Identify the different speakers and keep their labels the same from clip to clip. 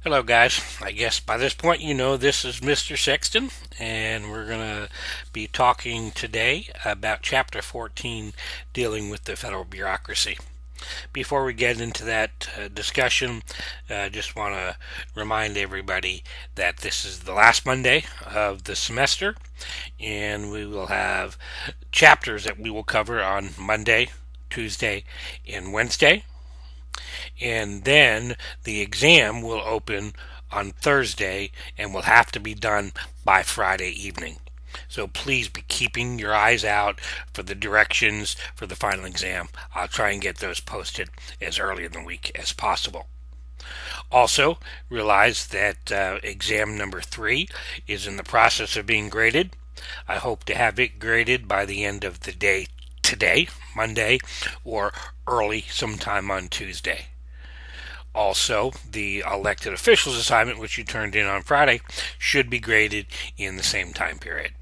Speaker 1: Hello, guys. I guess by this point you know this is Mr. Sexton, and we're going to be talking today about Chapter 14 dealing with the federal bureaucracy. Before we get into that discussion, I just want to remind everybody that this is the last Monday of the semester, and we will have chapters that we will cover on Monday, Tuesday, and Wednesday, and then the exam will open on Thursday and will have to be done by Friday evening. So please be keeping your eyes out for the directions for the final exam. I'll try and get those posted as early in the week as possible. Also, realize that exam number 3 is in the process of being graded. I hope to have it graded by the end of the day today, Monday, or early sometime on Tuesday. Also, the elected officials assignment, which you turned in on Friday, should be graded in the same time period.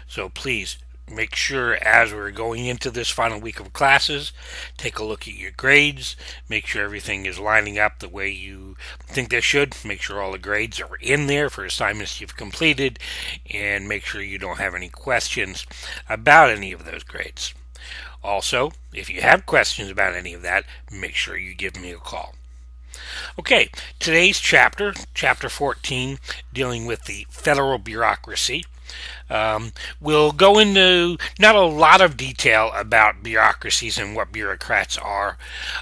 Speaker 1: So please make sure as we're going into this final week of classes, take a look at your grades, make sure everything is lining up the way you think they should, make sure all the grades are in there for assignments you've completed, and make sure you don't have any questions about any of those grades. Also, if you have questions about any of that, make sure you give me a call. Okay, today's chapter, chapter 14, dealing with the federal bureaucracy, we'll go into not a lot of detail about bureaucracies and what bureaucrats are,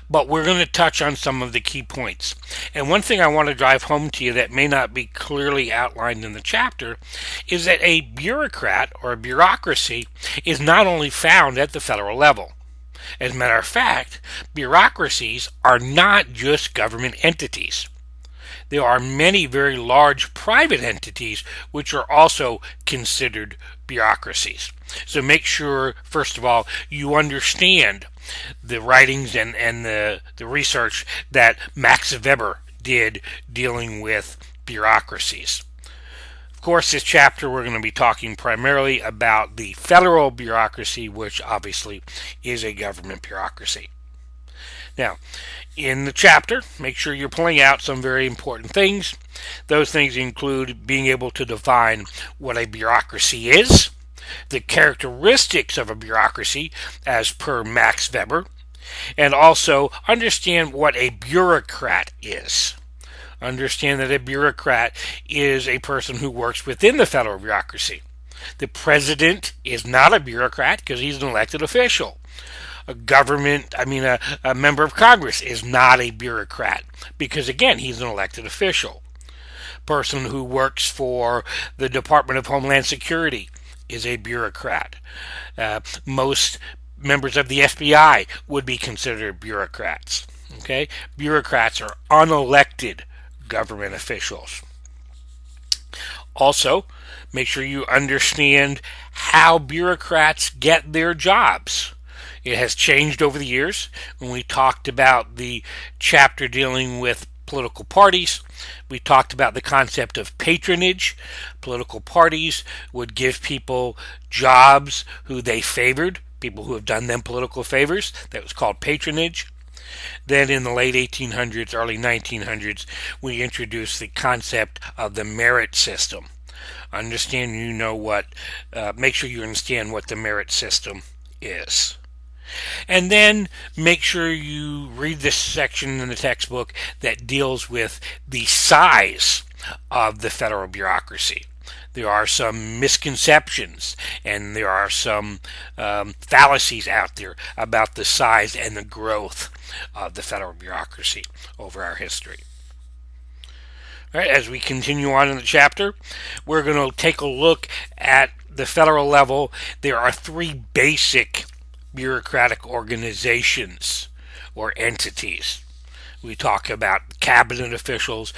Speaker 1: but we're going to touch on some of the key points. And one thing I want to drive home to you that may not be clearly outlined in the chapter is that a bureaucrat or a bureaucracy is not only found at the federal level. As a matter of fact, bureaucracies are not just government entities. There are many very large private entities which are also considered bureaucracies. So make sure, first of all, you understand the writings and the research that Max Weber did dealing with bureaucracies. Of course, this chapter we're going to be talking primarily about the federal bureaucracy, which obviously is a government bureaucracy. Now, in the chapter, make sure you're pulling out some very important things. Those things include being able to define what a bureaucracy is, the characteristics of a bureaucracy as per Max Weber, and also understand what a bureaucrat is. Understand that a bureaucrat is a person who works within the federal bureaucracy. The president is not a bureaucrat because he's an elected official. A member of Congress is not a bureaucrat because, again, he's an elected official. Person who works for the Department of Homeland Security is a bureaucrat. Most members of the FBI would be considered bureaucrats. Okay? Bureaucrats are unelected government officials. Also, make sure you understand how bureaucrats get their jobs. It has changed over the years. When we talked about the chapter dealing with political parties, we talked about the concept of patronage. Political parties would give people jobs who they favored, people who have done them political favors. That was called patronage. Then in the late 1800s, early 1900s, we introduced the concept of the merit system. Make sure you understand what the merit system is. And then make sure you read this section in the textbook that deals with the size of the federal bureaucracy. There are some misconceptions and there are some fallacies out there about the size and the growth of the federal bureaucracy over our history. All right, as we continue on in the chapter, we're going to take a look at the federal level. There are 3 basic bureaucratic organizations or entities. We talk about cabinet officials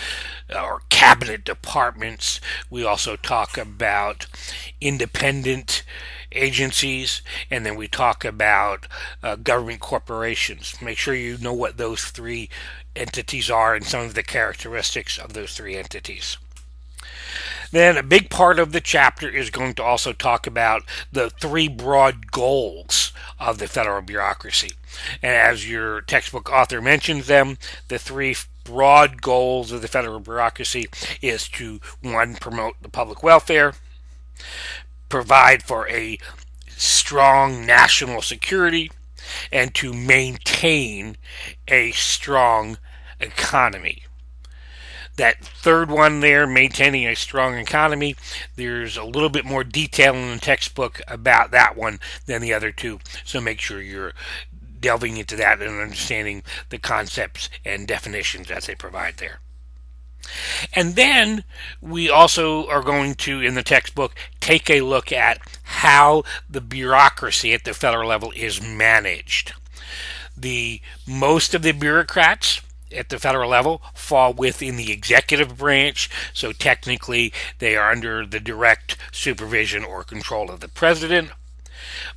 Speaker 1: or cabinet departments. We also talk about independent agencies, and then we talk about government corporations. Make sure you know what those 3 entities are and some of the characteristics of those 3 entities. Then a big part of the chapter is going to also talk about the 3 broad goals of the federal bureaucracy. And as your textbook author mentions them, the 3 broad goals of the federal bureaucracy is to, one, promote the public welfare, provide for a strong national security, and to maintain a strong economy. That third one there, maintaining a strong economy, there's a little bit more detail in the textbook about that one than the other two. So make sure you're delving into that and understanding the concepts and definitions as they provide there. And then we also are going to, in the textbook, take a look at how the bureaucracy at the federal level is managed. Most of the bureaucrats at the federal level fall within the executive branch, so technically they are under the direct supervision or control of the president.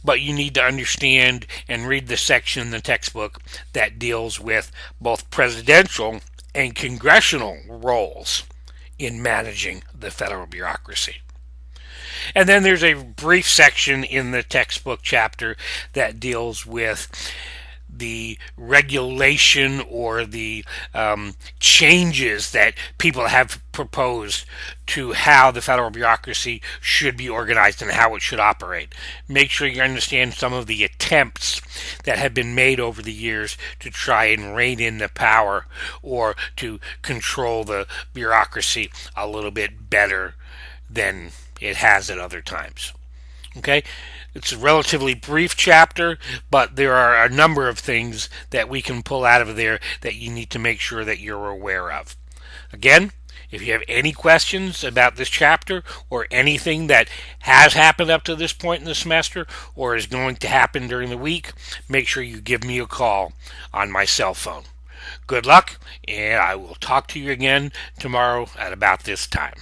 Speaker 1: But you need to understand and read the section in the textbook that deals with both presidential and congressional roles in managing the federal bureaucracy. And then there's a brief section in the textbook chapter that deals with the regulation or the changes that people have proposed to how the federal bureaucracy should be organized and how it should operate. Make sure you understand some of the attempts that have been made over the years to try and rein in the power or to control the bureaucracy a little bit better than it has at other times. Okay? It's a relatively brief chapter, but there are a number of things that we can pull out of there that you need to make sure that you're aware of. Again, if you have any questions about this chapter or anything that has happened up to this point in the semester or is going to happen during the week, make sure you give me a call on my cell phone. Good luck, and I will talk to you again tomorrow at about this time.